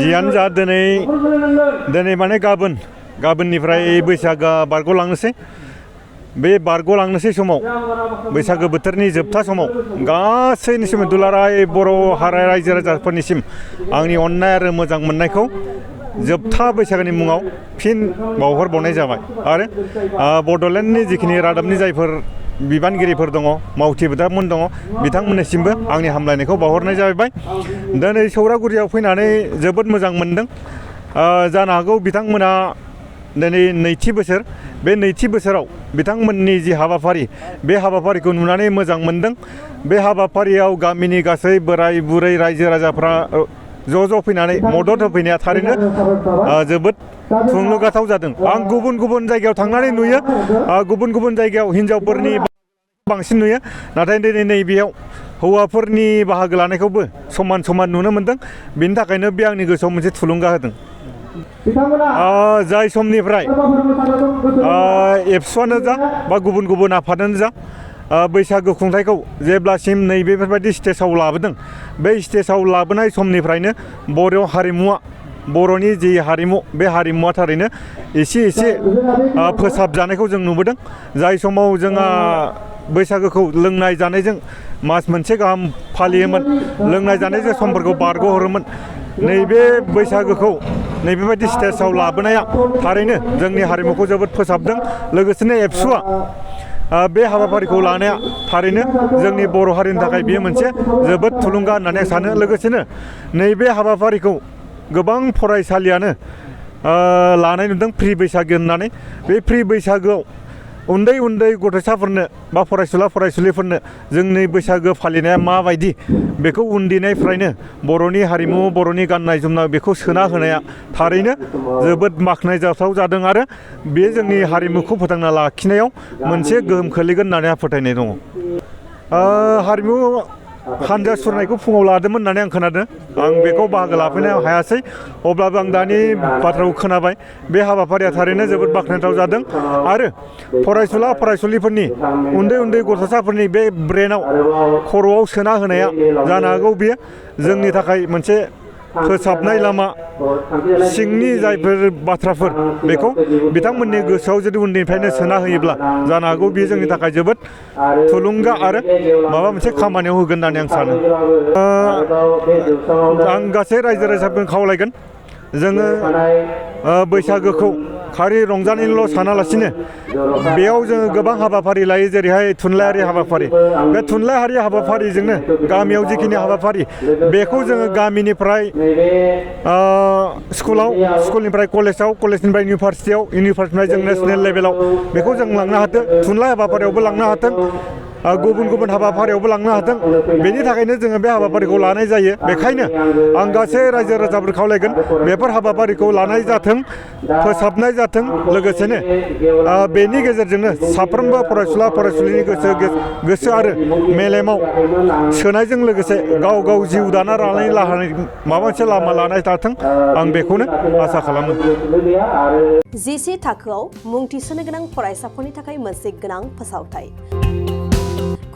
जियानो जा दिनै माने गाबोननिफ्राय बैसागोआ बारग'लांनोसै बे बारग'लांनोसै समाव बैसागो बोथोरनि जोबथा समाव गासैनिसिम दुलाराय बर' रायजो राजाफोरनिसिम आंनि अननाय आरो मोजां मोननायखौ जोबथा बैसागोनि मुङाव फिन बावहरबावनाय जाबाय आरो बड'लेण्डनि जिखिनि रादाबनि जायफोर बिबानगिरिफोर दङ मावथि बिदामोन दङ बिथांमोननिसिमबो आंनि हामलायनायखौ बावहरनाय जाबाय। दिनै सौरागुरियाव फैनानै जोबोद मोजां मोनदों। जानो हागौ बिथांमोना दिनै नैथि बोसोर बे नैथि बोसोराव बिथांमोननि जि हाबाफारि बे हाबाफारिखौ नुनानै मोजां मोनदों। बे हाबाफारियाव गामिनि गासै बोराय बुरै रायजो राजाफ्रा ज' फैनानै मदद होफैनाया थारैनो जोबोद थुलुंगाथाव जादों। आं गुबुन जायगायाव थांनानै नुयो गुबुन जायगायाव हिनजावफोरनि बांसिन नुयो नाथाय दिनै नैबेयाव हौवाफोरनि बाहागो लानायखौबो समान नुनो मोनदों। बेनि थाखायनो बे आंनि गोसोआव मोनसे थुलुंगा होदों। जाय समनिफ्राय एबसुआनो जा बा गुबुन आफादानो जा बैसागो खुंथायखौ जेब्लासिम नैबेफोरबायदि स्टेजाव लाबोदों बे स्टेजाव लाबोनाय समनिफ्रायनो बर' हारिमुवा बर'नि जि हारिमु बे हारिमुवा थारैनो एसे फोसाबजानायखौ जों नुबोदों। जाय समाव जोंहा बैसागोखौ लोंनाय जानायजों मास मोनसे गाहाम फालियोमोन, लोंनाय जानायजों समफोरखौ बारग'हरोमोन। नैबे बैसागोखौ नैबेबायदि स्टेजाव लाबोनाया थारैनो जोंनि हारिमुखौ जोबोद फोसाबदों। लोगोसेनो एबसुआ बे हाबाफारिखौ लानाया थारैनो जोंनि बर' हारिनि थाखाय बेयो मोनसे जोबोद थुलुंगा होननानै आं सानो। लोगोसेनो नैबे हाबाफारिखौ गोबां फरायसालियानो लानाय नुदों फ्रि बैसागो होननानै। बे फ्रि बैसागोआव उन्दै गथ'साफोरनो बा फरायसुलिफोरनो जोंनि बैसागो फालिनाया माबायदि बेखौ उन्दैनिफ्रायनो बर'नि हारिमु बर'नि गाननाय जोमनाय बेखौ सोना होनाया थारैनो जोबोद बाख्नायजाथाव जादों आरो बे जोंनि हारिमुखौ फोथांना लाखिनायाव मोनसे गोहोम खोलैगोन होननानै आं फोथायनाय दङ। हारिमु हानजा सुरनायखौ फुङाव लादोंमोन होननानै आं खोनादों। आं बेखौ बाहागो लाफैनो हायासै, अब्लाबो आं दानि बाथ्राखौ खोनाबाय। बे हाबाफारिया थारैनो जोबोद बाख्नायथाव जादों आरो फरायसुलिफोरनि उन्दै गथ'साफोरनि बे ब्रेनाव खर'आव सोना होनाया जानो हागौ बेयो जोंनि थाखाय मोनसे फोसाबनाय लामा। सिंनि जायफोर बाथ्राफोर बेखौ बिथांमोननि गोसोआव जुदि उन्दैनिफ्रायनो सोना होयोब्ला जानो हागौ बेयो जोंनि थाखाय जोबोद थुलुंगा आरो माबा मोनसे खामानियाव होगोन होननानै आं सानो। आं गासै रायजो राजाफोरखौ खावलायगोन जोङो बैसागोखौ खालि रंजानायल' सानालासिनो बेयाव जोङो गोबां हाबाफारि लायो, जेरैहाय थुनलाइयारि हाबाफारि। बे थुनलाइयारि हाबाफारिजोंनो गामियाव जिखिनि हाबाफारि बेखौ जोङो गामिनिफ्राय स्कुलनिफ्राय कलेजाव, कलेजनिफ्राय इउनिभारसिटिनिफ्राय जों नेसनेल लेभेलाव बेखौ जों लांनो हाथों। थुनलाइ हाबाफारियावबो लांनो हाथों, गुबुन हाबाफारियावबो लांनो हाथों। बेनि थाखायनो जोङो बे हाबाफारिखौ लानाय जायो। बेखायनो आं गासै रायजो राजाफोरखौ खावलायगोन बेफोर हाबाफारिखौ लानाय जाथों, फोसाबनाय जाथों। लोगोसेनो बेनि गेजेरजोंनो साफ्रोमबो फरायसुलिनि गोसो आरो मेलेमाव सोनायजों लोगोसे गाव जिउ दाना लानाय माबा मोनसे लामा लानाय थाथों, आं बेखौनो आसा खालामो। जिसे थाखोआव मुं थिसननो गोनां फरायसाफोरनि थाखाय मोनसे गोनां फोसावथाय।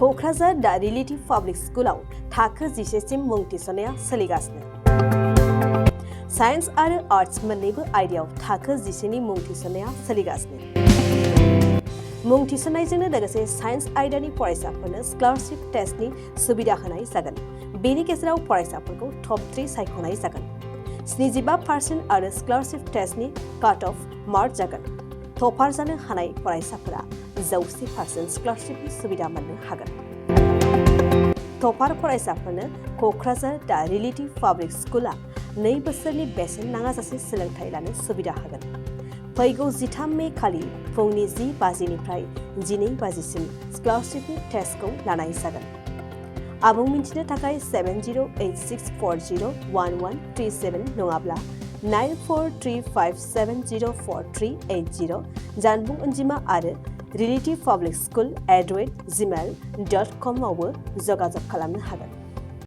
क'क्राझार दा रिलेटिभ पाब्लिक स्कुलाव थाखो 10 सिम मुं थिसननाया सोलिगासिनो। साइन्स आरो आर्ट्स मोन्नैबो आयदायाव थाखो 10 नि मुं थिसननाया सोलिगासिनो। मुं थिसननायजोंनो लोगोसे साइन्स आयदानि फरायसाफोरनो स्कलारशिप टेस्टनि सुबिदा होनाय जागोन। बेनि गेजेराव फरायसाफोरखौ टप 3 सायख'नाय जागोन। 75% आरो स्कलारशिप टेस्टनि काट अफ मार्क जागोन। टपार जानो हानाय फरायसाफोरा 100% स्कलारशिपनि सुबिदा मोननो हागोन। टपार फरायसाफोरनो क'क्राझार दा रिलेटिभ पाब्लिक स्कुला 2 बोसोरनि बेसेन नाङाजासे सोलोंथाइ लानो सुबिदा होगोन। फैगौ 13 मे खालि फुंनि 10 बाजिनिफ्राय 12 बाजिसिम स्कलारशिपनि टेस्टखौ लानाय जागोन। आबुं मिन्थिनो थाखाय 7086401137 नङाब्ला 9435704380 जानबुं अनजिमा आरो relativepublicschool@gmail.com आवबो जगाजग खालामनो हागोन।